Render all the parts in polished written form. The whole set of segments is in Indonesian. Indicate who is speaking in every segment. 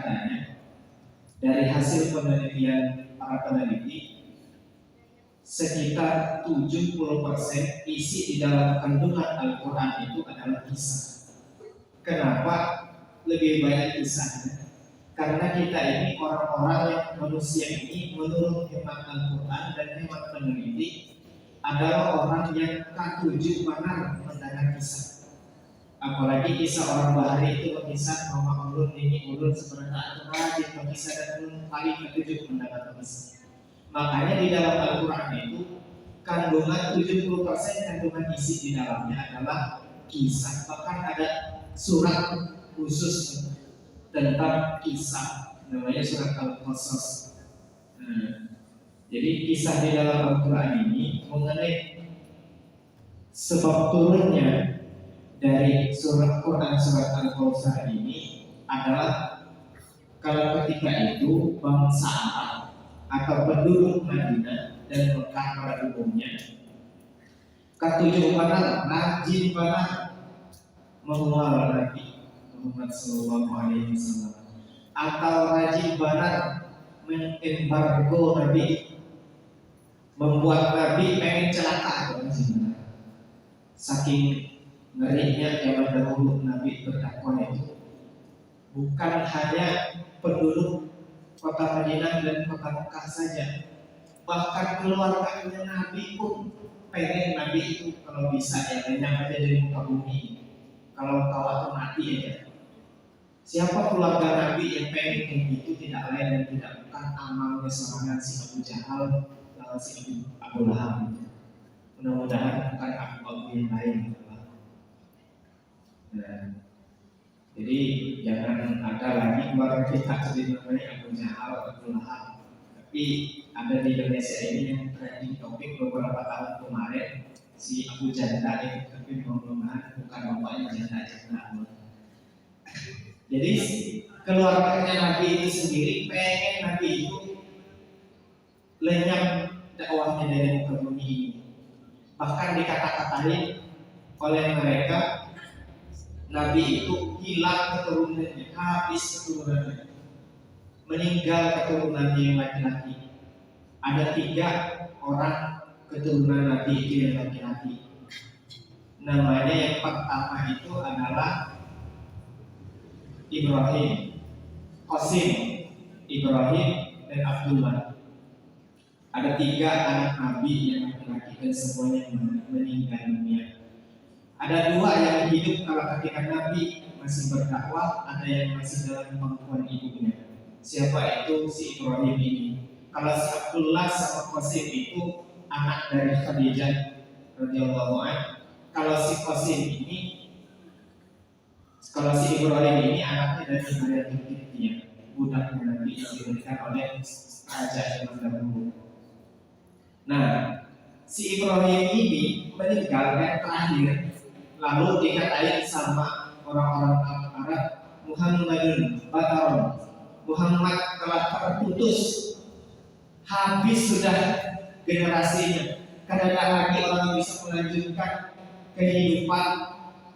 Speaker 1: katanya dari hasil penelitian para peneliti sekitar 70% isi di dalam kandungan Al-Quran itu adalah kisah. Kenapa lebih banyak kisahnya? Karena kita ini orang-orang yang manusia ini menurut hemat Al-Quran dan hemat peneliti adalah orang yang katujuh benar mendengar kisah. Apalagi kisah orang Bahari itu berkisah bahwa ulun ini ulun sebenarnya rajin berkisah dan ulun paling katujuh mendengar kisah. Makanya di dalam Al-Quran itu kandungan 70% kandungan isi di dalamnya adalah kisah. Bahkan ada surat khusus tentang kisah, namanya surat Al-Qasas. Jadi kisah di dalam Al-Quran ini mengenai sebab turunnya dari surat Quran surat Al-Qasas ini adalah kalau ketika itu bangsa Arab atau penduduk Madinah dan Mekah pada umumnya ketujuh benar, rajin benar mengulang Nabi Muhammad Sallallahu Alaihi Wasallam atau rajin benar mengembargo Nabi, membuat Nabi pengen celaka. Saking ngerinya zaman dahulu Nabi berdakwah itu bukan hanya penduduk kota Madinah dan kota Mekah saja, bahkan keluarganya Nabi pun pengen Nabi itu kalau bisa ya lenyap aja dari muka bumi, kalau tahu atau mati ya. Siapa keluarga Nabi yang pengen kayak gitu tidak lain dan tidak bukan amalnya serangan si Abu Jahal lawan si Abu Lahab. Mudah-mudahan bukan Abu yang lain. Nah, jadi jangan ada lagi keluarga kita seperti namanya Abu Jahal atau Abu Lahab. Tapi ada di Indonesia ini yang trending topik beberapa tahun kemarin si Abu Janda itu, tapi mudah-mudahan bukan bapaknya janda. Jadi keluarganya Nabi itu sendiri pengen Nabi itu lenyap dakwahnya dari muka bumi ini. Bahkan dikata-katain oleh mereka Nabi itu hilang keturunannya, habis keturunannya, meninggal keturunannya yang laki-laki. Ada 3 orang keturunan Nabi itu yang laki-laki. Namanya yang pertama itu adalah Ibrahim, Qasim, Ibrahim dan Abdullah. Ada 3 anak Nabi yang laki-laki dan semuanya meninggal dunia. Ada 2 yang hidup kalau ketika Nabi masih berdakwah, ada yang masih dalam pangkuan ibunya. Siapa itu? Si Ibrahim ini. Kalau si Abdullah sama Qasim itu anak dari Khadijah radhiyallahu anha. Kalau si Qasim ini, kalau si Ibrahim ini anaknya dari Maria Qibtiyah, budaknya Nabi yang diberikan oleh raja yang dahulu. Nah, si Ibrahim ini meninggal yang terakhir, lalu dikatain sama orang-orang Arab, Muhammadun Batarun, Muhammad telah terputus, habis sudah generasinya, karena tidak lagi orang yang bisa melanjutkan kehidupan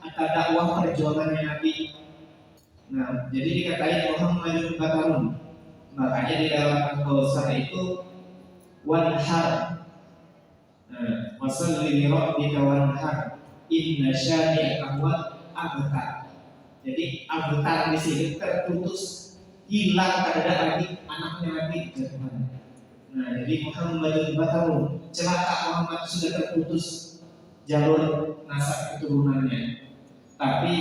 Speaker 1: atau dakwah perjuangannya Nabi. Nah, jadi dikatain Muhammadun Batarun. Makanya di dalam Al-Qasas itu wanhar, wasalli li rabbika wanhar, inna syani'aka huwal abtar. Jadi abtar di sini terputus, hilang, tidak ada lagi anaknya Nabi. Nah, jadi Muhammadun Batarun, celaka Muhammad sudah terputus jalur nasab keturunannya. Tapi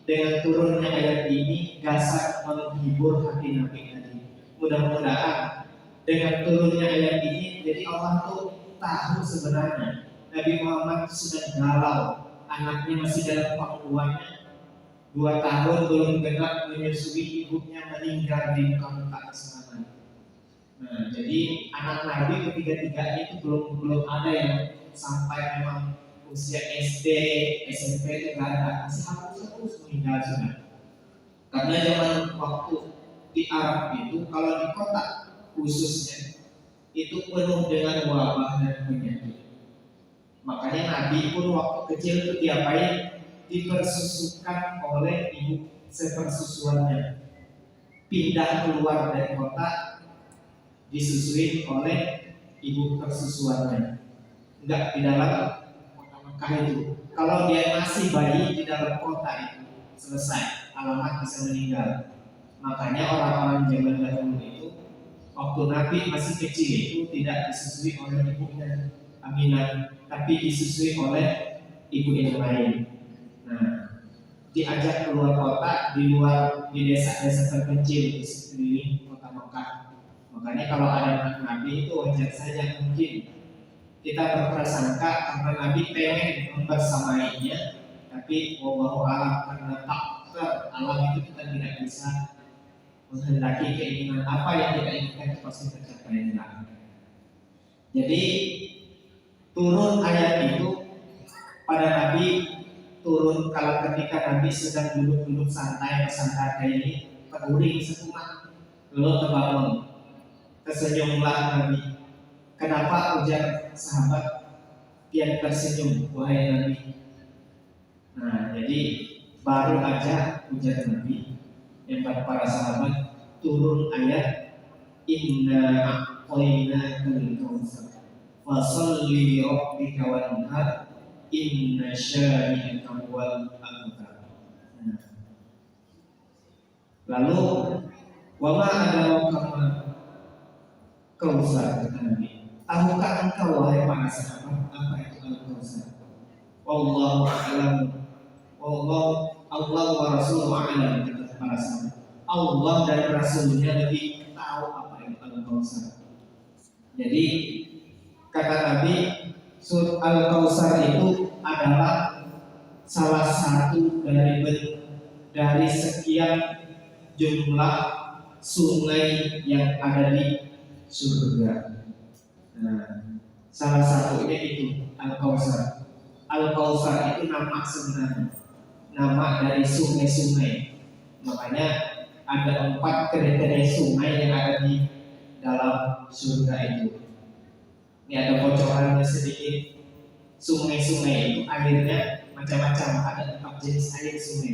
Speaker 1: dengan turunnya ayat ini gasar menghibur hati Nabi tadi. Mudah-mudahan dengan turunnya ayat ini, jadi Allah tuh tahu sebenarnya Nabi Muhammad sudah galau, anaknya masih dalam pangkuannya, 2 tahun belum genap menyusui ibunya meninggal di muka kesana. Nah, jadi anak Nabi ketiga-tiganya itu belum ada yang sampai memang usia SD, SMP itu nggak ada, masih hapus meninggal sudah. Karena zaman waktu di Arab itu, kalau di kota khususnya itu penuh dengan wabah dan penyakit. Makanya Nabi pun waktu kecil itu diapain? Dipersusukan oleh ibu sepersusuannya. pindah keluar dari kota disusui oleh ibu persusuannya, enggak di dalam kota Mekah itu. Kalau dia masih bayi di dalam kota itu selesai, alamat bisa meninggal. Makanya orang-orang zaman dahulu itu waktu Nabi masih kecil itu tidak disusui oleh ibunya Aminah, tapi disusui oleh ibu yang lain. Nah, diajak keluar kota, di desa-desa terpencil di sekeliling kota Mekah. Makanya kalau ada anak Nabi itu wajar saja mungkin kita berprasangka karena Nabi pengen membersamainya, tapi wallahu a'lam karena takdir alam itu kita tidak bisa menghendaki keinginan apa yang kita inginkan pasti tercapai. Jadi turun ayat itu pada Nabi turun kalau ketika Nabi sedang duduk-duduk santai kayak ini, terguling sekumah, lalu terbangun, tersenyumlah Nabi. Kenapa ujar sahabat yang tersenyum, wahai Nabi? Nah, jadi baru aja ujar Nabi yang para sahabat turun ayat inna a'tayna al-kautsar fasholli li rabbika wanhar inna syani'aka huwal abtar. Lalu wa ma adraka ma kautsar, kata Nabi. Tahukah engkau wahai para sahabat apa itu al-kautsar? Wallahu a'lam. Allah wa rasuluhu a'lam, kata para sahabat. Allah dan Rasulnya lebih tahu apa itu al-kautsar. Jadi kata Nabi, surat al-kautsar itu adalah salah satu dari sekian jumlah sungai yang ada di surga. Nah, salah satunya itu al-kautsar. Al-kautsar itu nama sebenarnya, nama dari sungai-sungai. Makanya ada 4 kriteria sungai yang ada di dalam surga itu. Ini ada bocorannya sedikit. Sungai-sungai itu airnya macam-macam, ada 4 jenis air sungai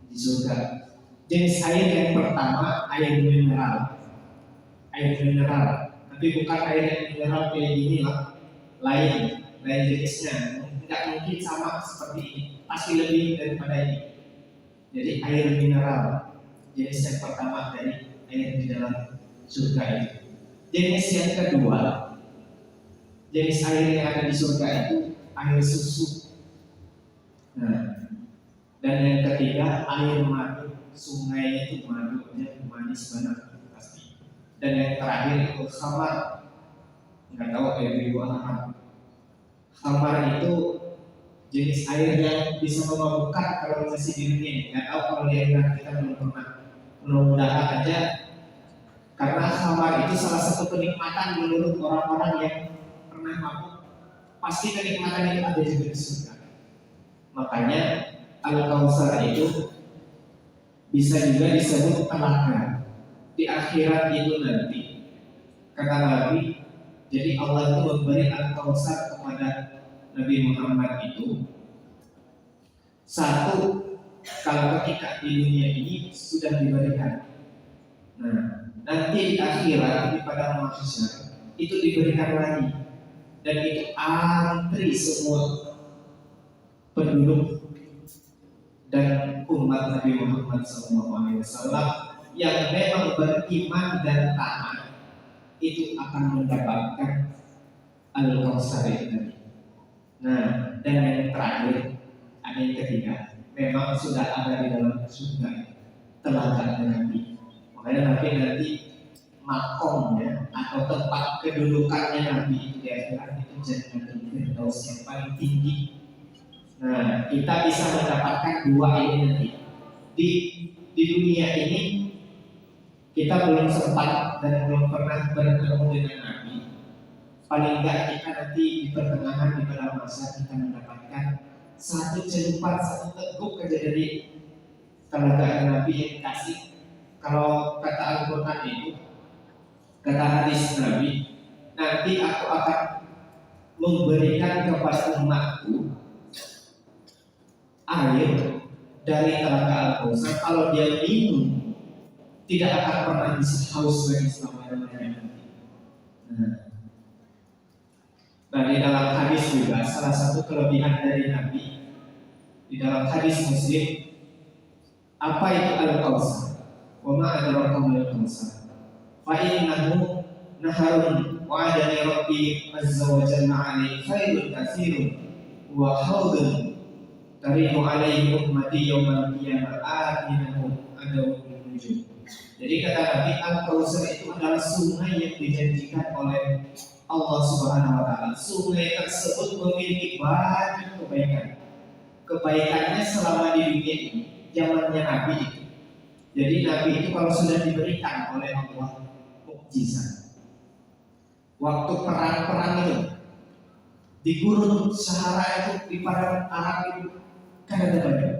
Speaker 1: di surga. Jenis air yang pertama air mineral, tapi bukan air yang mineral kayak gini lah, lain jenisnya. Tidak mungkin sama seperti ini, pasti lebih daripada ini. Jadi air mineral jenis yang pertama dari air di dalam surga itu. Jenis yang kedua, jenis air yang ada di surga itu air susu. Nah, dan yang ketiga air madu. Sungai itu madunya manis banget pasti. Dan yang terakhir itu khamar. Nggak tahu ibu apa. Khamar itu jenis air yang bisa memabukkan kalau masih dingin. Nggak tahu kalau di Irak kita belum pernah. Mudah-mudahan aja, karena khamar itu salah satu kenikmatan menurut orang-orang yang pernah mabuk. Pasti kenikmatan itu ada juga di surga. Makanya al-kautsar itu bisa juga disebut telaga di akhirat itu nanti. Kata Nabi, jadi Allah itu memberi al-kautsar kepada Nabi Muhammad itu. Satu, kalau ketika di dunia ini sudah diberikan. Nah, nanti di akhirat di padang mahsyar itu diberikan lagi. Dan itu antri semua penduduk dan umat Nabi Muhammad SAW yang memang beriman dan taat itu akan mendapatkan al-kautsar itu. Nah, dan yang terakhir, ada yang ketiga, memang sudah ada di dalam surga telaga Nabi. Makanya Nabi nanti makomnya atau tempat kedudukannya Nabi itu di akhirat itu Jannatul Firdaus yang paling tinggi. Nah, kita bisa mendapatkan 2 ini nanti. Di dunia ini kita belum sempat dan belum pernah bertemu dengan Nabi. Paling enggak kita nanti di pertengahan di pada masa kita mendapatkan satu celupan, satu teguk aja dari telaga Nabi yang dikasih. Kalau kata Al-Quran itu, kata hadis Nabi, nanti aku akan memberikan kepada umatku air dari telaga Al-Kautsar. Kalau dia minum tidak akan pernah bisa haus lagi selama-lamanya. Nah, dan di dalam hadis juga salah satu kelebihan dari Nabi di dalam hadis Muslim, apa itu al-Kautsar? Wa ma adraka mal Kautsar? Fa innahu naharun wa adani rabbi azza wa jalla alaihi khairun katsirun wa haudun tarihu alaihi ummati yaumal qiyamah atinahu adawun nujum. Jadi kata Nabi, al-Kautsar itu adalah sungai yang dijanjikan oleh Allah Subhanahu wa taala. Sungai tersebut memiliki banyak kebaikan. Kebaikannya selama di dunia ini, zamannya Nabi itu. Jadi Nabi itu kalau sudah diberikan oleh Allah mukjizat. Waktu perang-perang itu di gurun Sahara itu, di padang Arab itu kan ada banyak.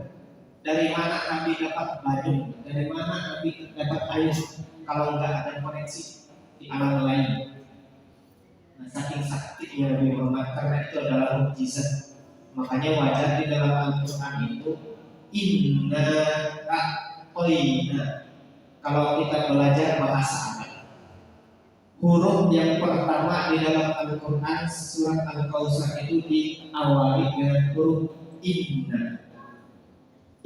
Speaker 1: Dari mana Nabi dapat baju? Dari mana Nabi dapat air? Kalau nggak ada koneksi di alam lain. Nah, saking saktinya Nabi Muhammad karena itu adalah mukjizat. Makanya wajar di dalam Al-Quran itu inna a'toina. Kalau kita belajar bahasa Arab, huruf yang pertama di dalam Al-Quran surat Al-Kautsar itu diawali dengan huruf inna.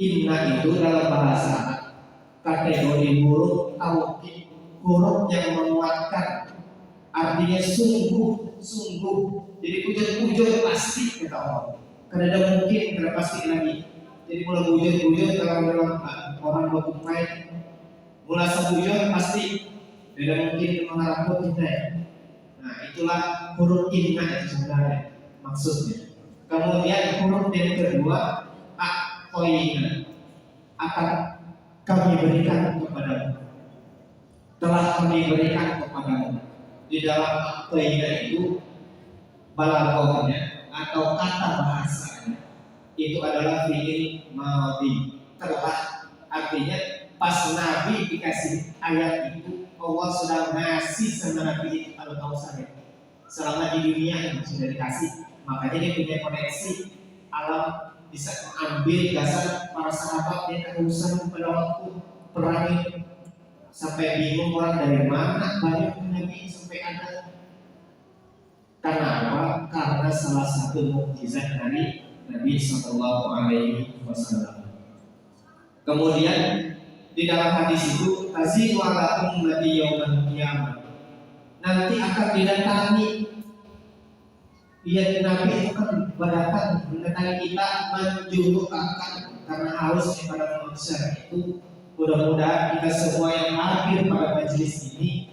Speaker 1: Inna itu dalam bahasa Arab kategori huruf taukid, huruf yang menguatkan. Artinya sungguh, sungguh. Jadi bujur-bujur pasti kata Allah. Karena ada mungkin, karena pasti lagi. Jadi mulai bujur-bujur kalau memang orang berkumpai, mulai sebujur pasti. Tidak mungkin mengharapkan kita. Nah itulah huruf inna itu sebenarnya maksudnya. Kemudian huruf yang kedua a'toina, akan kami berikan kepadamu. Telah kami berikan kepadamu. Di dalam a'toina itu balaghahnya atau kata bahasanya itu adalah fi'il madhi. Telah artinya pas Nabi dikasih ayat itu Allah sudah ngasih sama Nabi Al-Kautsar. Selama di dunia yang sudah dikasih, makanya dia punya koneksi alam, bisa mengambil dasar para sahabat yang kehausan pada waktu perang itu. Sampai bingung orang dari mana banyak Nabi sampai ada. Karena apa? Karena salah satu mukjizat dari Nabi Sallallahu Alaihi Wasallam. Kemudian di dalam hadis itu tazidu ala ummati yaumal qiyamah. Nanti akan didatangi, ya Nabi akan datang mendatangi kita menjuluk akan karena hausnya pada manusia itu. Mudah-mudahan kita semua yang hadir pada majelis ini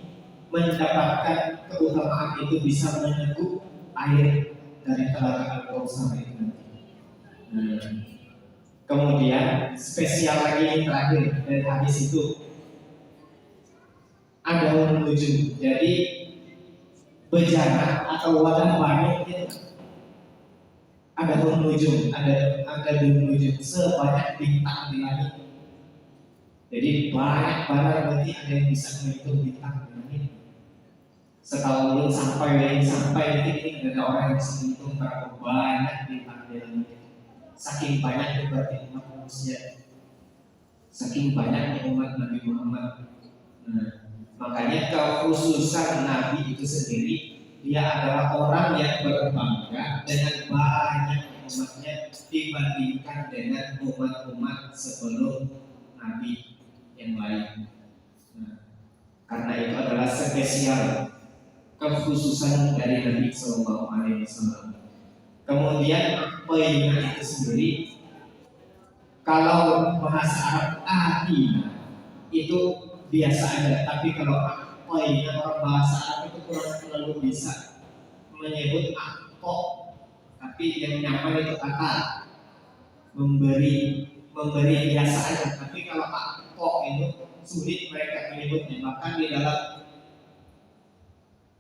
Speaker 1: mendapatkan keutamaan itu, bisa meneguk air dari telaga Al-Kautsar itu. Kemudian spesial lagi yang terakhir dari hadis itu ada menuju. Jadi bejana atau wadah banyak itu ada menuju, ada menuju sebanyak bintang di langit. Jadi banyak nanti ada yang bisa menghitung bintang di langit. Setahun belum sampai titik ada orang yang bisa menghitung berapa banyak bintang di langit. Saking banyaknya berarti umat manusia, saking banyaknya umat Nabi Muhammad. Nah, makanya kekhususan Nabi itu sendiri, dia adalah orang yang berbangga dengan banyak umatnya dibandingkan dengan umat-umat sebelum Nabi yang lain. Nah, karena itu adalah spesial kekhususan dari Nabi Sallallahu Alaihi Wasallam. Kemudian poinnya itu sendiri, kalau bahasa Arab atina itu biasa aja, tapi kalau poinnya orang bahasa Arab itu kurang terlalu bisa menyebut akto, tapi yang nyaman itu kata memberi biasa aja. Tapi kalau akto itu sulit mereka menyebutnya, bahkan di dalam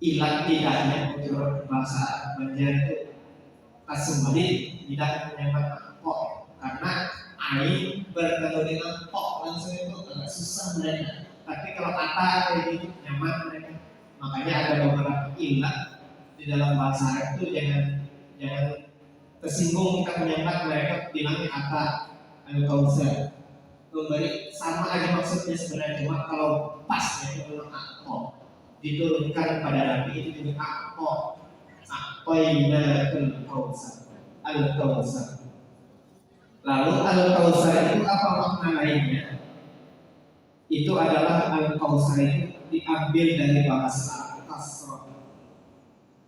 Speaker 1: ilat tidaknya untuk bahasa Arab Banjar itu asumsi tidak menyebut akto, karena ain bertemu dengan tok langsung itu agak susah mereka. Tapi kalau kata kayak gitu nyaman mereka. Makanya ada beberapa ilat di dalam bahasa Arab itu jangan tersinggung kita menyebut mereka bilang kata Al-Kautsar. memberi sama aja maksudnya sebenarnya, cuma kalau pas itu memang akpo diturunkan pada Nabi itu jadi akpo akoina al-kausar. Lalu al-kausar itu apa makna lainnya? Itu adalah al-kausar itu diambil dari bahasa kasroh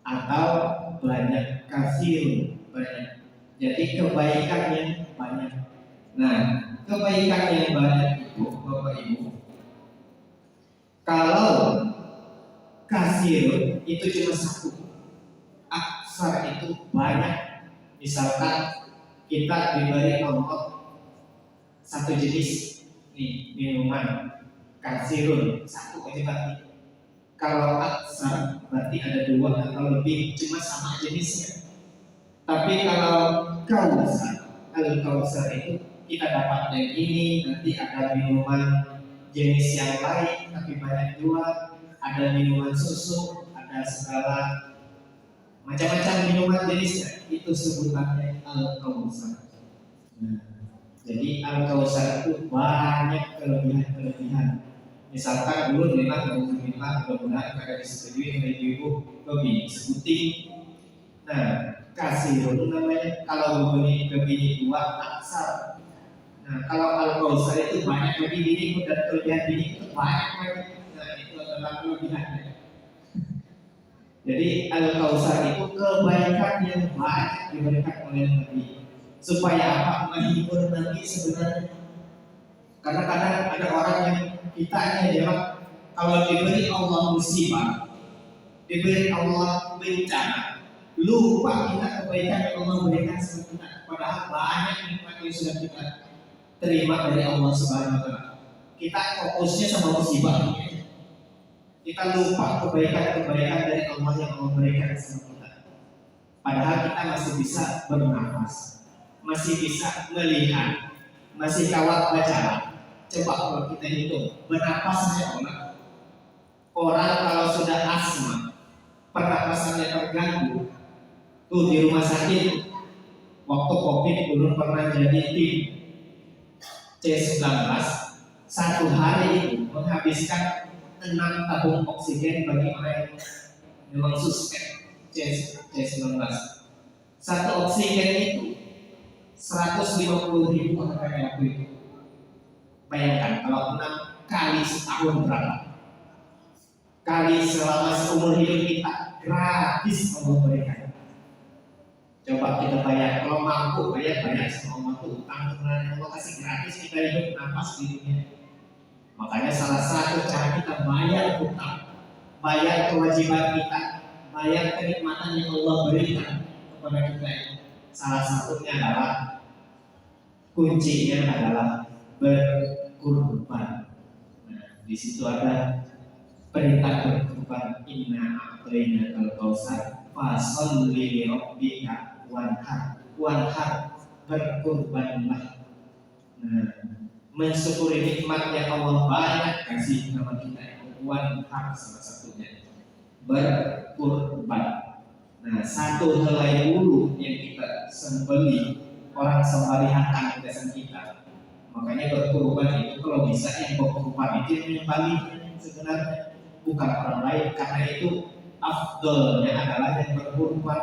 Speaker 1: atau banyak, kasir banyak. Jadi kebaikannya banyak. Nah, kebaikan yang banyak itu Bapak Ibu, kalau kasir itu cuma satu, aksar itu banyak. Misalkan kita diberi Allah satu jenis nih minuman kasirun satu aja berarti. Kalau aksar berarti ada dua atau lebih, cuma sama jenisnya. Tapi kalau kausar, al-kausar itu kita dapat yang ini, nanti ada minuman jenis yang lain tapi banyak juga, ada minuman susu, ada segala macam-macam minuman jenisnya, itu sebutannya al-kausar. Nah, jadi al-kausar itu banyak kelebihan-kelebihan. Misalkan dulu memang mudah-mudahan karena disetujui oleh ibu lebih sebutin. Nah, kasirun namanya kalau begini lebih dua aksar. Nah, kalau al-kausar itu banyak lebih ini dan kelebihan ini itu banyak lagi. Nah, itu adalah kelebihannya. Jadi al-kausar itu kebaikan yang banyak diberikan oleh Nabi. Supaya apa? Menghibur Nabi sebenarnya. Karena kadang ada orang yang kita hanya jawab kalau diberi Allah musibah, diberi Allah bencana, lupa kita kebaikan yang Allah berikan sama kita. Padahal banyak nikmat yang sudah kita terima dari Allah Subhanahu wa taala. Kita fokusnya sama musibah. Kita lupa kebaikan-kebaikan dari Allah yang Allah berikan sama kita. Padahal kita masih bisa bernafas, masih bisa melihat, masih kawat baca. Coba kalau kita hitung berapa saja orang kalau sudah asma, pernapasannya terganggu, tuh di rumah sakit waktu COVID belum pernah jadi tim C19, satu hari itu menghabiskan 6 tabung oksigen bagi orang yang memang suspek C19. Satu oksigen itu 150.000 harganya waktu itu. Bayangkan kalau 6 kali setahun berapa? Kali selama seumur hidup kita gratis Allah berikan. Coba kita bayar, kalau mampu bayar sama Allah tuh utang sebenarnya Allah kasih gratis kita hidup nafas di dunia. Makanya salah satu cara kita bayar utang, bayar kewajiban kita, bayar kenikmatan yang Allah berikan kepada kita, salah satunya adalah kuncinya adalah berkurban. Nah, di situ ada perintah berkurban. Inna a'tayna al-kausar fasholli li rabbika wanhar berkurbanlah. Nah, mensyukuri nikmat yang Allah banyak kasih sama kita. Wanhar salah satunya berkurban. Nah, satu helai bulu yang kita sembelih, orang sembelihan kebiasaan kita. Makanya berkurban itu kalau bisa yang berkurban itu yang menyembelih sebenarnya bukan orang lain, karena itu afdolnya adalah yang berkurban.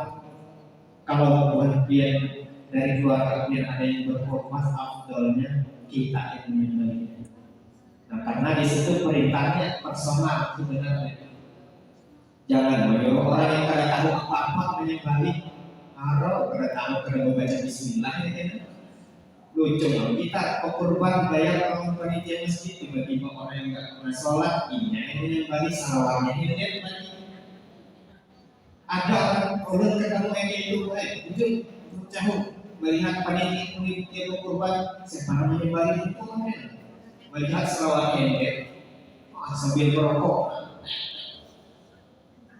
Speaker 1: Kalau kemudian dari keluarga yang ada yang berkurban, afdolnya kita yang menyembelih. Nah, karena di situ perintahnya personal sebenarnya. Jangan menyuruh orang yang tidak tahu apa-apa menyembelih. Kalau tidak tahu tidak membaca Bismillah ya. Lucu loh, kita kurban bayar orang panitia masjid, tiba-tiba orang yang nggak pernah sholat, ini balik salawatnya ini lagi. Ada orang ketemu yang itu, ujung jauh melihat panitia kurban, sekarang ini balik itu melihat salawatnya ini, sambil merokok,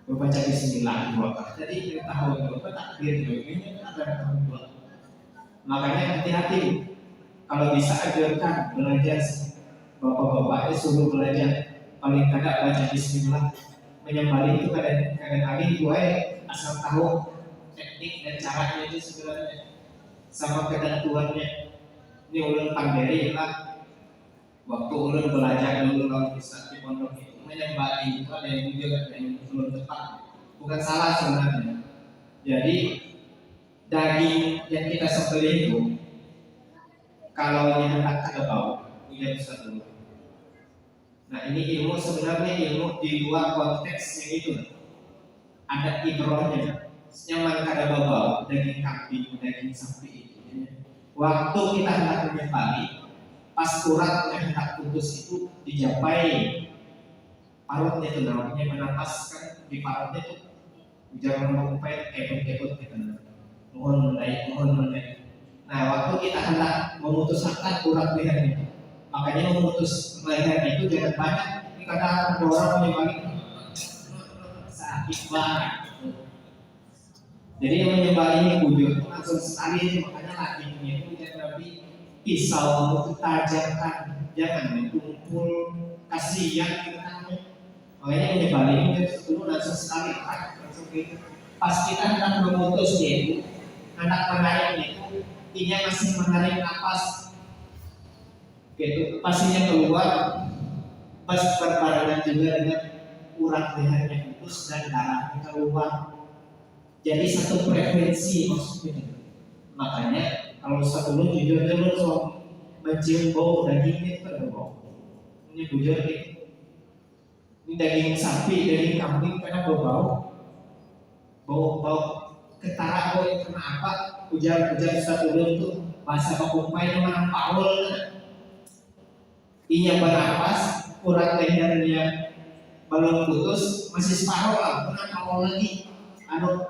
Speaker 1: berbaca Bismillah dua kali. Jadi kita tahu itu takbir ini ada tahun. Makanya hati-hati kalau bisa ajarkan belajar, bapak-bapak suruh belajar paling tidak baca Bismillah. Menyembelih itu kadang-kadang gue asal tahu teknik dan caranya itu sebenarnya sama ketentuannya. Ini ulun pandiri lah Waktu ulun belajar dulu kalau Ustaz di pondok itu menyembah itu ada yang jujur ada yang belum tepat, bukan salah sebenarnya. Jadi daging yang kita sembelih itu kalau yang hendak ada bau, ini Ustaz dulu. Nah ini ilmu sebenarnya ilmu di luar konteks yang itu. Ada ibrohnya. Nyaman kada bau daging kambing, daging sapi itu. Waktu kita hendak menyembelih, pas urat yang hendak putus itu dijapai parutnya itu namanya menapaskan di parutnya itu jangan sampai keput-keput gitu. Mohon menaik. Nah waktu kita hendak memutuskan urat lehernya, makanya memutus leher itu jangan banyak. Ini kadang ada orang menyembelih sakit banget. Jadi yang menyembelih ini bujur langsung sekali, makanya lakinya itu jangan lebih pisau untuk tajamkan, jangan kumpul kasihan kita. Makanya menyembelih itu dulu langsung sekali, langsung gitu. Pas kita hendak memutus itu, anak menarik itu, inya masih menarik nafas, gitu. Pastinya keluar, pas berbarengan juga dengan urat lehernya putus dan darahnya keluar. Jadi satu frekuensi maksudnya. Makanya kalau sebelum jujur dulu soal mencium bau dagingnya itu ada bau. Ini jujur gitu. Ini daging sapi, daging kambing karena bau ketara bau itu karena apa? Ujar satu dulu itu bahasa bakumpai nama Paul. Inya bernapas, urat lehernya belum putus, masih separuh lah, pernah Paul lagi.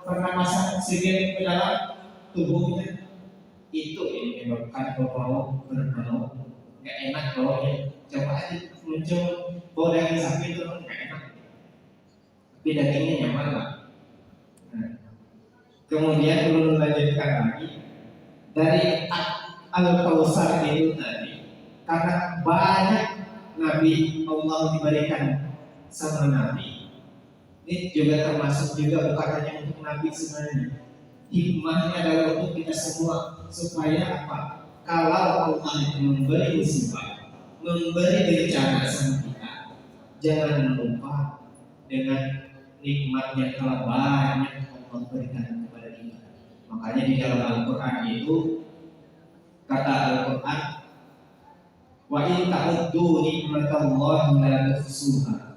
Speaker 1: Pernapasan oksigen ke dalam tubuhnya itu yang menyebabkan bau berbau nggak enak baunya. Coba aja muncul bau daging sapi itu nggak enak, tapi dagingnya nyaman lah. Nah, kemudian perlu lanjutkan lagi dari Al-Kautsar itu tadi, karena banyak Nabi Allah diberikan sama Nabi. Ini juga termasuk juga bukan hanya untuk Nabi sebenarnya. Hikmahnya adalah untuk kita semua supaya apa? Kalau Allah memberi musibah, memberi bencana sama kita, jangan lupa dengan nikmat yang telah banyak Allah berikan kepada kita. Makanya di dalam Al-Quran itu kata Al-Quran, wa in ta'uddu nikmatallahi la tuhsuha.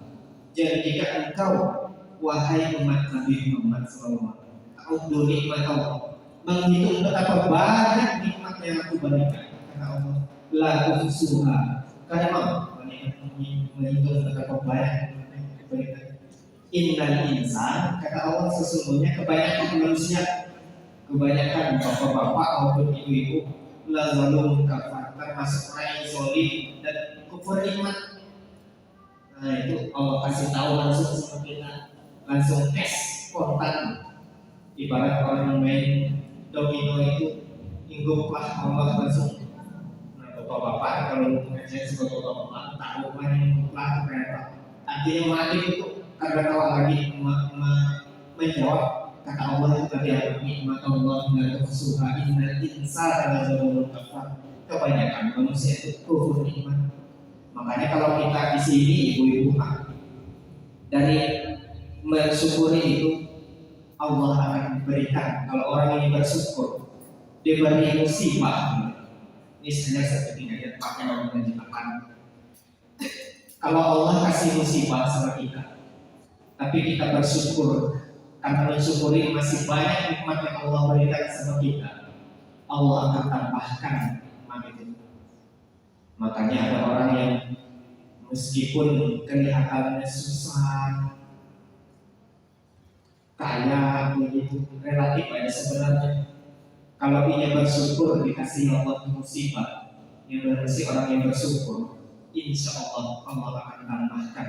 Speaker 1: Jadi jika engkau wahai umat Nabi Muhammad SAW, ta'uddu nikmatallah, menghitung betapa banyak nikmat yang aku berikan, kata Allah, la tuhsuha, karena mau menghitung betapa banyak nikmat yang aku berikan. Innal insan, kata Allah, sesungguhnya kebanyakan manusia, kebanyakan bapak-bapak maupun ibu-ibu, la zalum kafar, termasuk orang yang zalim dan kufur nikmat. Nah itu Allah kasih tahu langsung sama kita, langsung tes kontan. Ibarat orang yang main domino itu, ingguplah Allah langsung. Nah bapak-bapak kalau mengajar sebagai bapak-bapak tahu main ingguplah ternyata artinya mati itu karena tahu lagi menjawab kata Allah itu tadi apa? Nikmat Allah la tuhsuha innal insana lazalum kafar. Kebanyakan manusia itu kufur nikmat. Makanya kalau kita di sini ibu-ibu dari mensyukuri itu, Allah akan memberikan. Kalau orang ini bersyukur, diberi musibah. Ini saja seperti ayat pakai orang menjelaskan. Kalau Allah kasih musibah sama kita, tapi kita bersyukur karena mensyukuri masih banyak nikmat yang Allah berikan sama kita, Allah akan tambahkan nikmat itu. Makanya ada orang yang meskipun kelihatannya susah, kaya begitu, relatif aja sebenarnya. Kalau dia bersyukur dikasih Allah musibah, yang berarti orang yang bersyukur, insya Allah Allah akan tambahkan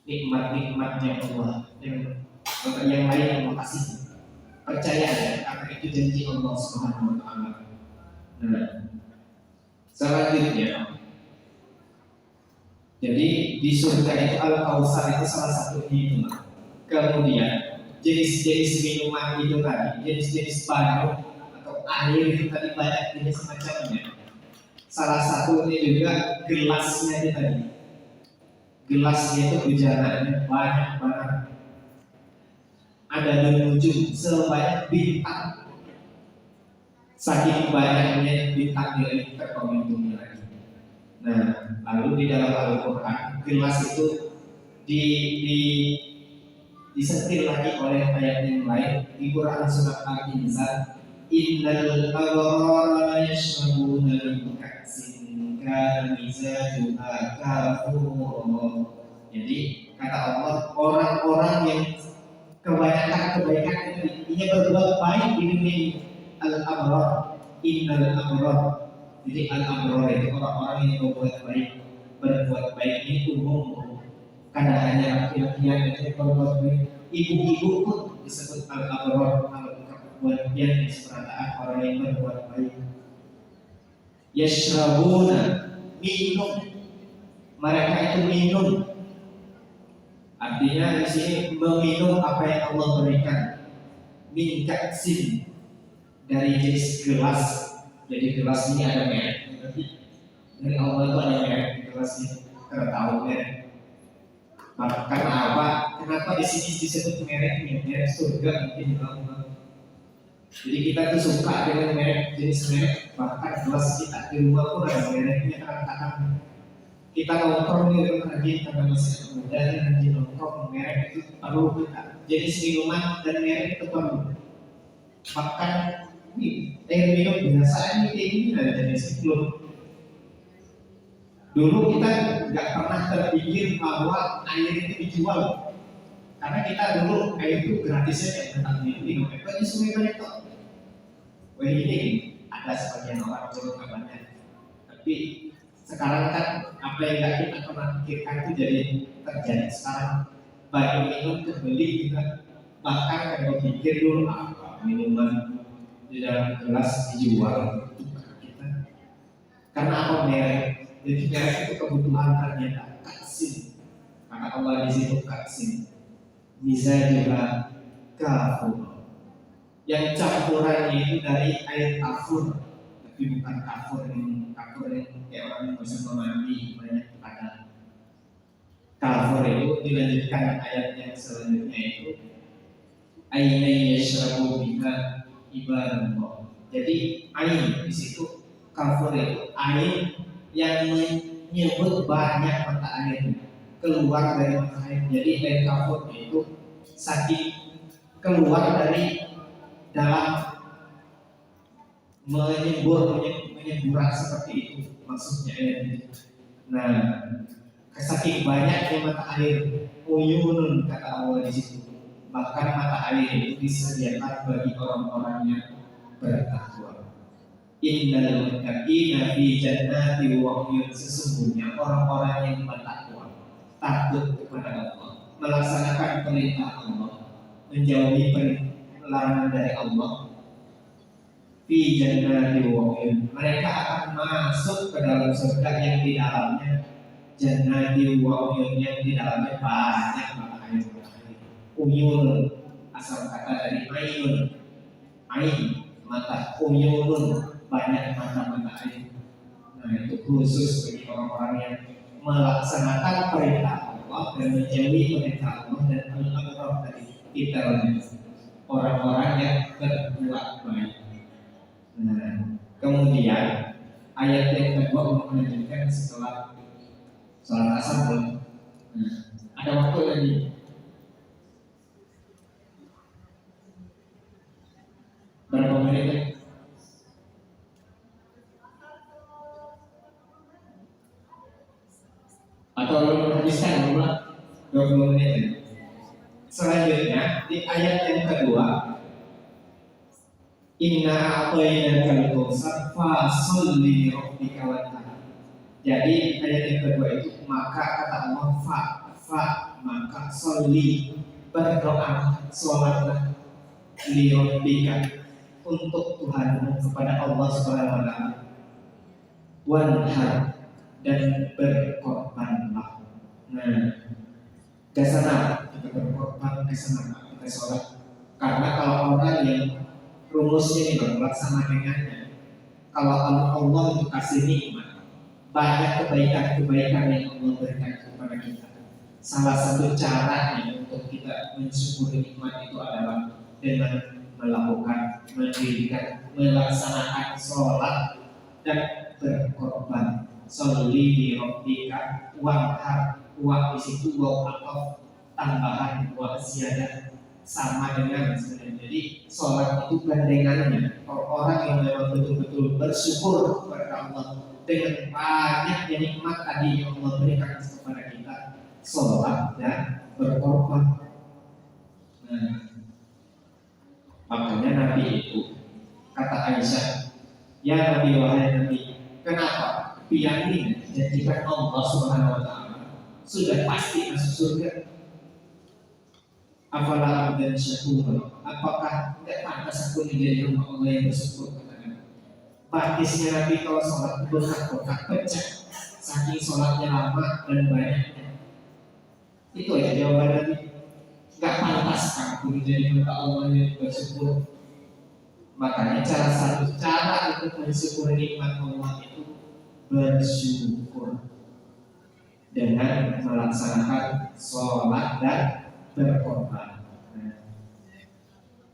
Speaker 1: nikmat-nikmatnya Allah yang lain yang Allah kasih. Percaya ya, karena itu janji Allah Subhanahu Wa Taala. Nah, selanjutnya, jadi di surga itu Al-Kautsar itu salah satu itu. Kemudian jenis-jenis minuman itu tadi, jenis-jenis baru atau air itu tadi banyak jenis semacamnya. salah satunya juga gelasnya itu tadi. Gelasnya itu hujanannya banyak banget. Ada nujum sebanyak bintang. Saking banyaknya bintang yang terkomentari lagi. Nah, lalu di dalam Al-Quran gelas itu di disetir lagi oleh ayat yang lain di Quran surat Al-Insan. Innal abrara yashrabuna min ka'sin kana mizajuha kafura. Jadi kata Allah, orang-orang yang kebanyakan kebaikan itu ia berbuat baik di dunia ini. Al-abrar, innal abrar. Jadi al-abrar itu orang-orang yang berbuat baik ini umum. Karena hanya laki-laki yang berbuat baik, ibu-ibu pun disebut al-abrar. Kalau yang diseperataan orang yang berbuat baik. Yashrabuna, minum. Mereka itu minum. Artinya di sini meminum apa yang Allah berikan. Min ka'sin, dari jenis gelas. Jadi gelas ini ada merek. Dari Allah itu ada merek gelas ini. Kita tahu merek. Karena apa? Kenapa di sini disebut mereknya? Merek surga mungkin Allah. Jadi kita tuh suka dengan merek, jenis merek. Bahkan gelas kita di rumah pun ada mereknya. Kadang-kadang kita nongkrong di rumah lagi karena masih muda dan di nongkrong merek itu perlu kita. Jenis minuman dan merek itu perlu. Bahkan air minum biasa ini kayak gini lah jenis belum. Dulu kita nggak pernah terpikir bahwa air itu dijual. Karena kita dulu air itu gratisnya kayak tentang minum. Itu aja sungai itu. Wah ini ada sebagian orang belum kabarnya. Tapi sekarang kan apa yang nggak kita pernah pikirkan itu jadi terjadi sekarang. Baik minum terbeli juga. Bahkan kalau pikir dulu apa minuman di dalam gelas dijual kita. Karena apa merek? Jadi merek itu kebutuhan ternyata kaksin. Maka Allah di situ kaksin. Bisa juga kafur. Yang campurannya itu dari air kafur, tapi bukan kafur yang kayak orang yang bisa memandi banyak pada. Kafur itu dilanjutkan ayat yang selanjutnya itu aina yashrabu biha ibadallah. Jadi air di situ kafur itu air yang menyebut banyak mata air keluar dari mata air. Jadi air kafur itu saking keluar dari dalam menyeburan seperti itu maksudnya air itu. Nah, saking banyaknya mata air uyunun kata Allah di situ. Bahkan mata air itu disediakan bagi orang-orang yang bertakwa. Innal muttaqina fi jannati wa uyun. Sesungguhnya orang-orang yang bertakwa takut kepada Allah, melaksanakan perintah Allah, menjauhi larangan dari Allah. Fi jannati wa uyun. Mereka akan masuk ke dalam surga yang di dalamnya jannati wa uyun, yang di dalamnya banyak mata air. Uyun asal kata dari ayun, ain mata, uyunun banyak mata air. Nah itu khusus bagi orang-orang yang melaksanakan perintah Allah dan menjauhi perintah Allah dan al-abrar tadi kita orang-orang yang berbuat baik. Nah kemudian ayat yang kedua menunjukkan setelah sholat asar ada waktu lagi. Berapa menit? Atau belum habiskan belum? 20 menit. Selanjutnya di ayat yang kedua, Inna a'tainakal kautsar fasholli lirabbika wanhar. Jadi ayat yang kedua itu maka kata Allah maka sholli, berdoa sholatlah lirabbika, untuk Tuhanmu, kepada Allah Subhanahu wa taala. Wanhar, dan berkorbanlah. Nah, kesana kita berkorban, kesana kita sholat. Karena kalau orang yang rumusnya ini berlaksana dengannya, kalau Allah itu kasih nikmat, banyak kebaikan-kebaikan yang Allah berikan kepada kita. Salah satu caranya untuk kita mensyukuri nikmat itu adalah dengan melakukan, mendirikan, melaksanakan sholat dan berkorban. Sholli li rabbika wanhar, wa di situ wa atau tambahan wa ziyadah sama dengan sebenarnya. Jadi sholat itu gandengannya. Orang yang memang betul-betul bersyukur kepada Allah dengan banyaknya nikmat tadi yang Allah berikan kepada kita, sholat dan berkorban. Nah, makanya Nabi itu kata Aisyah, ya Nabi, wahai Nabi, kenapa piyani jadikan Allah Subhanahu Wa Taala sudah pasti masuk surga? Apalah abdan syakur, apakah tidak pantas aku menjadi rumah Allah yang bersyukur? Batisnya Nabi kalau sholat berkah pecah, saking sholatnya lama dan banyaknya. Itu aja jawaban Nabi. Gak pantas aku menjadi rumah Allah yang bersyukur. Makanya salah satu cara untuk mensyukuri nikmat Allah itu bersyukur dengan melaksanakan sholat dan berkorban.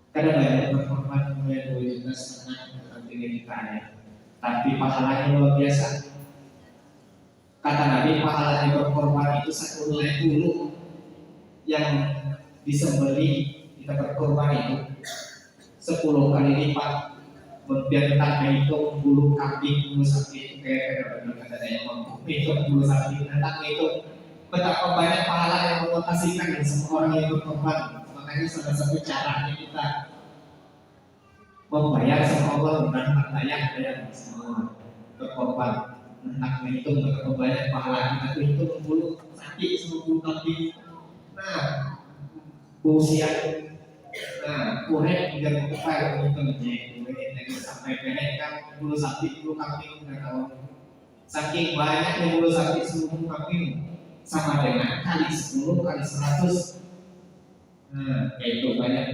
Speaker 1: Kadang banyak berkorban mulai 2,5 juta dengan kita ya, tapi pahalanya luar biasa. Kata Nabi, pahalanya berkorban itu 1 nilai bulu yang disembeli kita berkorban itu 10 kali lipat. Biar kita menghitung bulu kambing, bulu sapi itu kayak kata saya mampu menghitung bulu sapi, hendak menghitung betapa banyak pahala yang Allah kasihkan dari semua orang yang berkorban. Makanya salah satu caranya kita membayar sama Allah dengan bayar sama Allah berkorban. Hendak menghitung betapa banyak pahala kita hitung bulu sapi sama bulu kambing. Nah, bulu siang, nah kurek juga berkepal menghitung sampai pendek kan bulu sapi, bulu kambing nggak tahu. Saking banyaknya bulu sapi sama bulu kambing sama dengan kali 10 kali 100. Nah, kayak itu banyak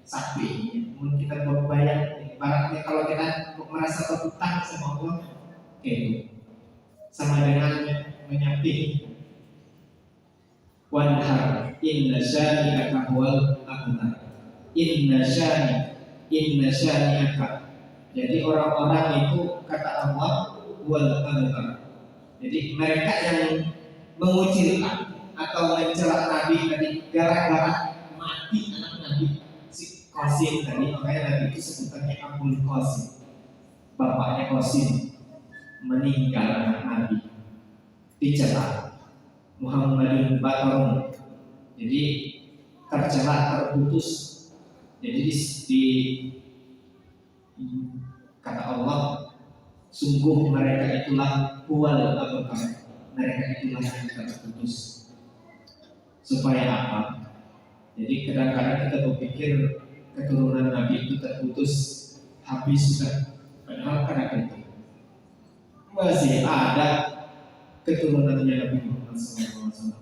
Speaker 1: sapi. Mungkin kita berbayar. Ibaratnya kalau kita merasa berhutang sama Allah, kayak sama dengan menyapi. Wanhar inna syani'aka huwal abtar. Inna syani'aka. Jadi orang-orang itu kata Allah huwal abtar. Jadi mereka yang mengucilkan atau mencela Nabi tadi gara-gara mati anak Nabi si Qasim tadi, makanya Nabi itu sebutannya Abul Qasim, bapaknya Qasim, meninggal anak Nabi, dicela Muhammadun Batarun, jadi tercela, terputus. Jadi di kata Allah, sungguh mereka itulah huwal abtar, mereka itulah yang terputus. Supaya apa? Jadi kadang-kadang kita berpikir keturunan Nabi itu terputus, habis sudah. Padahal kadang itu masih ada keturunannya Nabi Muhammad SAW.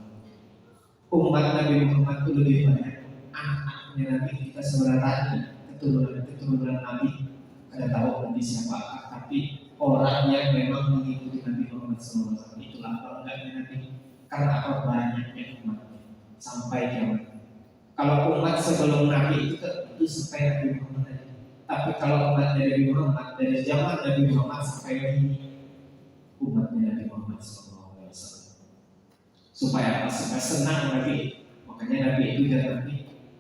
Speaker 1: Umat Nabi Muhammad itu lebih banyak anak-anaknya Nabi. Kita sebenarnya keturunan Nabi kada tahu Nabi siapa, tapi orang yang memang mengikuti Nabi Muhammad SAW. Itulah orangnya Nabi. Karena apa? Banyaknya umat sampai kiamat. Kalau umat sebelum Nabi itu sampai Nabi Muhammad tadi. Tapi kalau umat dari Nabi Muhammad dari zaman Nabi Muhammad sampai ini, umatnya Nabi Muhammad SAW. Supaya apa? Supaya senang Nabi. Makanya Nabi itu dan Nabi,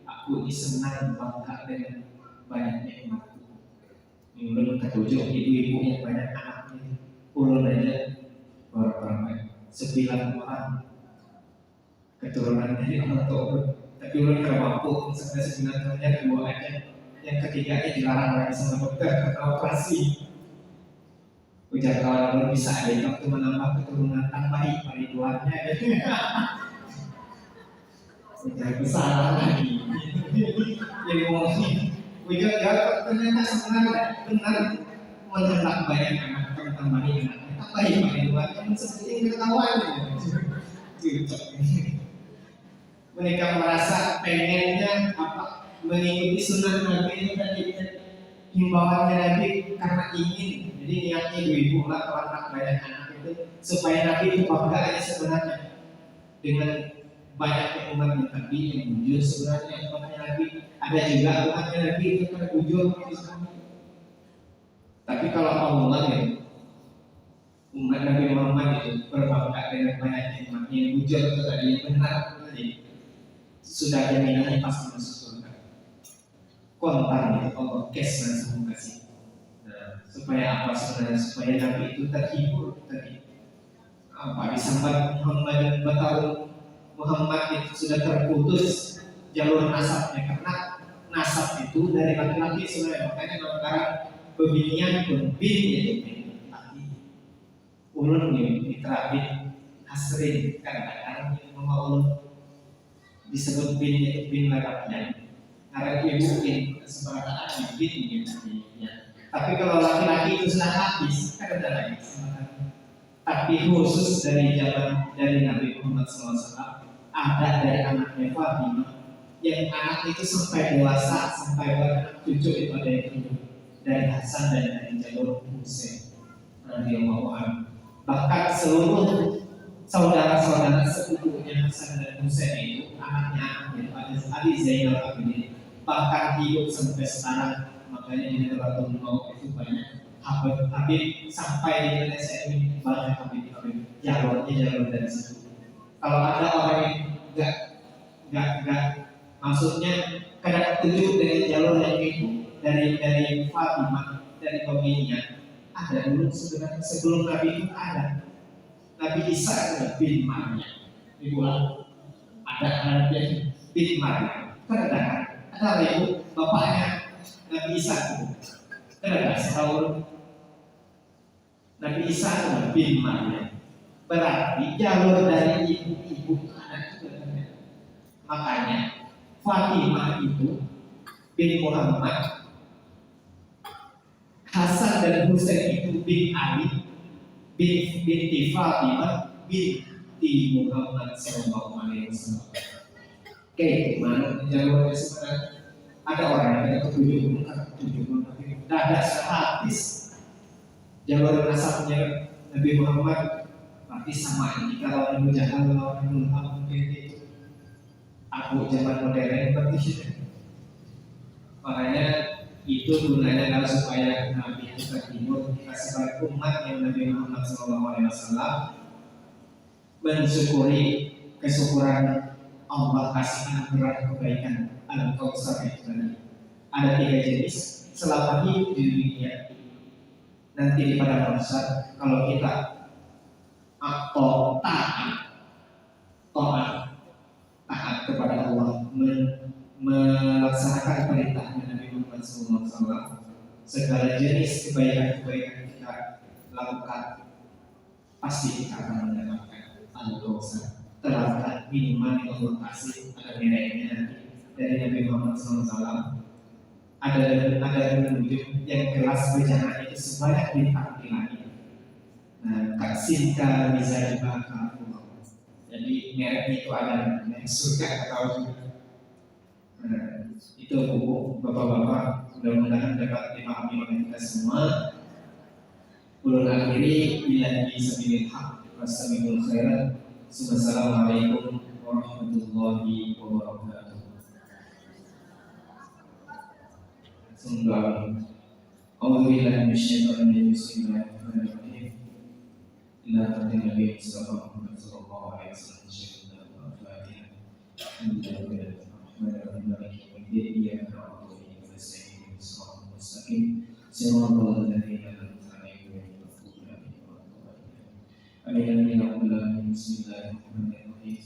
Speaker 1: aku ini senang bangga dengan banyaknya umatku. Minggu ketujuh ibu-ibu yang banyak anaknya, ulun aja berapa? 9 orang keturunan dari orang tua. Tapi ulun gak mampu sampai 9 tahunnya 2 aja. Yang ketiganya dilarang lagi sama dokter karena operasi. Ujar kawan ulun bisa ada waktu menambah keturunan tambahi pariduannya. Ujar kesalahan lagi. Yang ngomongin, ujar ternyata sebenarnya benar menambah banyak anak atau tambahi anak. Tambahi pariduannya seperti yang ketahuan. Mereka merasa pengennya apa mengikuti sunnah Nabi tadi, himbauannya Nabi karena ingin, jadi niatnya ibu-ibu lah kalau anak banyak anak itu supaya Nabi itu bangga aja sebenarnya dengan banyaknya umatnya Nabi yang jujur. Sebenarnya umatnya Nabi ada juga umatnya Nabi itu kan jujur. Tapi kalau Allah ya umat Nabi Muhammad itu berbangga dengan banyaknya umatnya yang jujur itu tadi yang benar tadi sudah jaminannya pasti masuk surga. Kontan itu Allah cash langsung kasih. Nah, supaya apa sebenarnya? Supaya Nabi itu terhibur tadi. Apa disambat Muhammad itu sudah terputus jalur nasabnya karena nasab itu dari laki-laki sebenarnya, makanya kalau sekarang bebinian pun bin itu laki ulun mitra bin hasrin kadang-kadang nama ulun disebut bin itu bin laki-laki karena ibu bin sebenarnya bin gitu ya. Tapi kalau laki-laki itu sudah habis kan ada lagi tapi khusus dari zaman dari Nabi Muhammad SAW ada dari anaknya Fatimah yang anak itu sampai dewasa sampai beranak cucu itu ada yang hidup dari Hasan dan dari jalur Husain radhiyallahu anhu. Bahkan seluruh saudara-saudara sepupunya Hasan dan Husain itu anaknya Ali Zainal Abidin bahkan hidup sampai sekarang. Makanya di Nahdlatul Maut itu banyak Habib sampai di Indonesia ini banyak Habib jalur dari situ. Kalau ada orang yang nggak maksudnya kadang ketujuh dari jalur yang itu dari Fatimah dari pemiliknya ada dulu sebenarnya sebelum Nabi itu ada Nabi Isa adalah bin Maryam dibuat ada Nabi bin Maryam kadang ada ibu bapaknya Nabi Isa itu kadang setahun Nabi Isa adalah bin Maryam berarti jalur dari ibu anak itu makanya Fatimah itu bin Muhammad, Hasan dan Husain itu bin Ali, binti Fatimah, binti Muhammad Sallallahu Alaihi Wasallam. Oke, mana jalurnya sebenarnya? Ada orang yang ketujuh, tapi tidak ada sehabis jalur nasabnya Nabi Muhammad, berarti sama ini kalau Abu Jahal lawan Abu Lahab mungkin itu. Aku zaman modern seperti itu. Makanya itu gunanya adalah supaya Nabi itu terhibur kita sebagai umat yang Nabi Muhammad SAW mensyukuri kesyukuran Allah kasih anugerah kebaikan Al-Kautsar itu tadi. Ada 3 jenis selama hidup di dunia. Nanti di padang mahsyar kalau kita taat kepada Allah melaksanakan perintahnya Nabi Muhammad SAW, segala jenis kebaikan kita lakukan pasti kita akan mendapatkan Al-Kautsar, telaga minuman yang Allah kasih ada mereknya dari Nabi Muhammad SAW. Ada penunjuk yang kelas berjalan itu sebanyak bintang di langit. Nah, Kaksinka bisa dibakar. Jadi merek itu ada yang surga atau juga. Nah, itu buku bapak-bapak mudah-mudahan dapat dipahami oleh kita semua. Ulun akhiri bila disabilil haq wassalamu'alaikum khairan. Wassalamualaikum warahmatullahi wabarakatuh. Bismillahirrahmanirrahim. A'udzubillahi minasyaitonir rajim. Bismillahirrahmanirrahim. Ila Nabi sallallahu alaihi wasallam syaitan al-Fatihah. Alhamdulillah. Iya, kalau ini saya ini soal mustaqim, semua dari dalam saya ini Bismillahirrahmanirrahim.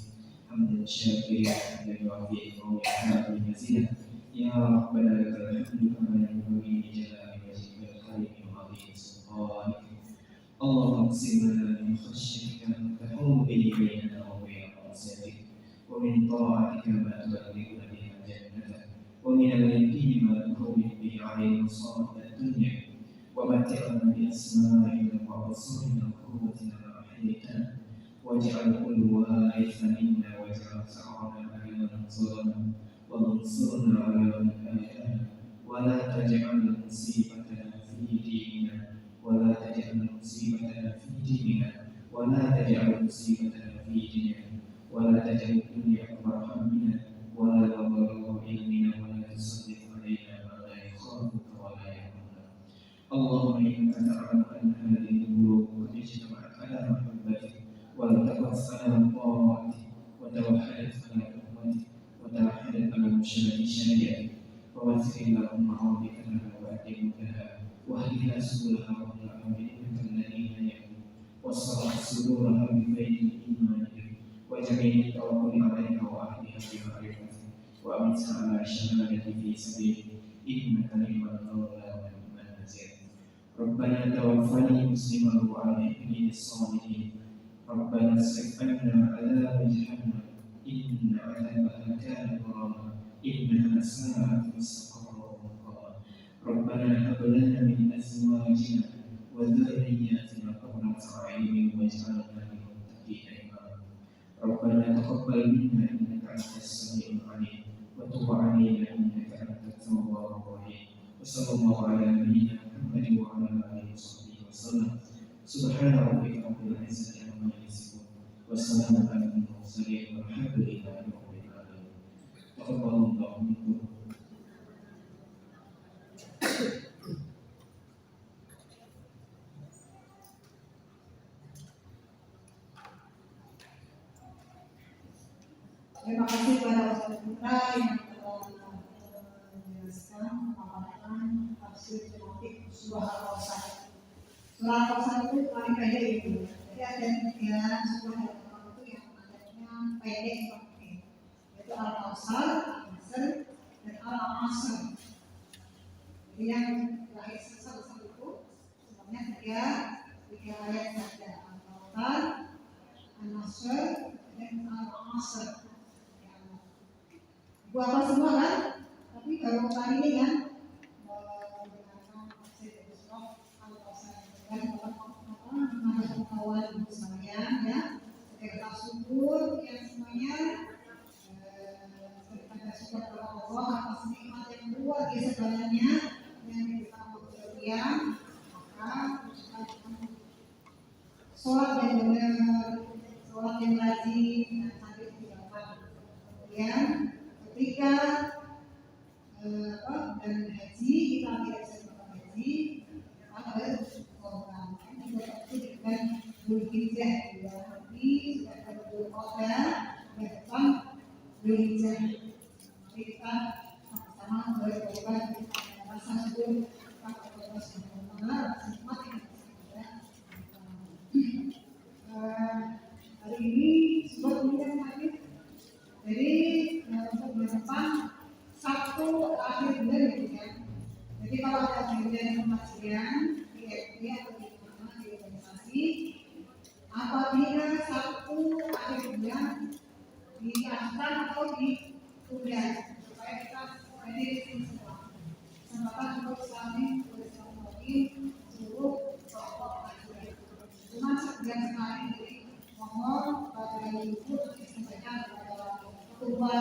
Speaker 1: Hamdan syakiran dan wafiq wa yahdi mazid. Ya Rabbana lakal hamdu kama yanbaghi li jalali wajhika al-karim wa 'azimi sultanik. Allahumma qsim lana min khashyatika ma tahulu bihi bainana wa baina ma'siyatik wa min ta'atika ma tuballighuna biha jannatak wa min al-yaqini ma tuhawwinu bihi 'alaina masa'ib ad-dunya wa matti'na bi asma'ina wa absarina wa quwwatina ma ahyaytana waj'al kulla warithan minna waj'al sa'rana 'ala man zalamana وانصرنا على من آذانا ولا تجعل مصيبتنا في ديننا ولا تجعل مصيبتنا في ديننا ولا تجعل مصيبتنا في ديننا ولا تجعل الدنيا أكبر همنا ولا مبلغ علمنا ولا تسلط علينا ما لا يخافك ولا يرحمنا. اللهم إنك تعلم أن هذه القلوب قد اجتمعت على محبتك والتقت على طاعتك وتوحدت على حكمتك وتوحدت على مشابه شريعتك ووفق اللهم عونك لها وأدم لها واهدنا سبلها واغفر بإذنك الذين يهدون واصلح صدورها بفيض الإيمان بك وجميل التوكل عليك وأهلها بمعرفتك وأمتها على الشهادة في سبيلك إنك نعم المولى ونعم النصير. ربنا توفني مسلما وألحقني بالصالحين. ربنا اصرف عنا عذاب جهنم إن عذابها كان غراما إنها ساءت مستقرا ومقاما. ربنا هب لنا من أزواجنا وذرياتنا قرة أعين واجعلنا للمتقين إماما. ربنا تقبل منا إنك أنت السميع العليم وتب علينا إنك أنت التواب الرحيم. وصلى الله على نبينا محمد وعلى آله وصحبه وسلم. سبحان ربك رب العزة عما يصفون وسلام على المرسلين والحمد لله رب العالمين. تقبل الله منكم.
Speaker 2: Terima kasih kepada Ustaz Putra yang telah menjelaskan pemaparan tafsir tematik surah Al-Kausar. Surah Al-Kausar itu paling pendek itu. Jadi ada 3 surah yang pertama itu yang adanya pendek seperti ini, yaitu Al-Kausar, Al-Asr, dan Al-Asr. Jadi yang terakhir satu itu sebenarnya 3 ayat saja, Al-Kausar, Al-Asr, dan Al-Asr. Apa semua kan? Tapi kalau kali ini kan menggunakan tafsir surah Al-Kausar dan mengajar kawan sekalian ya, kita syukur ya semuanya, kita syukur kepada Allah atas nikmat yang luar biasa banyak yang kita berikan. Maka sholat yang benar, sholat yang rajin dan sambil dilakukan. Kemudian ketika dan haji kita tidak bisa melakukan haji, maka harus korban. Ini juga terkait dengan Dzulhijjah ya. Nanti sudah ada Dzulqa'dah dan depan Dzulhijjah. Mari kita sama-sama berkorban rasa syukur kepada Allah Subhanahu wa taala atas nikmat yang kita hari ini sebuah pilihan hadir. Jadi untuk bulan depan Sabtu akhir bulan gitu ya. Jadi kalau ada kemudian pengajian di FB atau di mana di organisasi, apabila Sabtu akhir bulan dilakukan atau ditunda supaya kita hadir semua. Kesempatan untuk saling bersama-sama seluruh kelompok pengajian. Cuma sebulan sekali, jadi mohon pada ibu disampaikan kepada ketua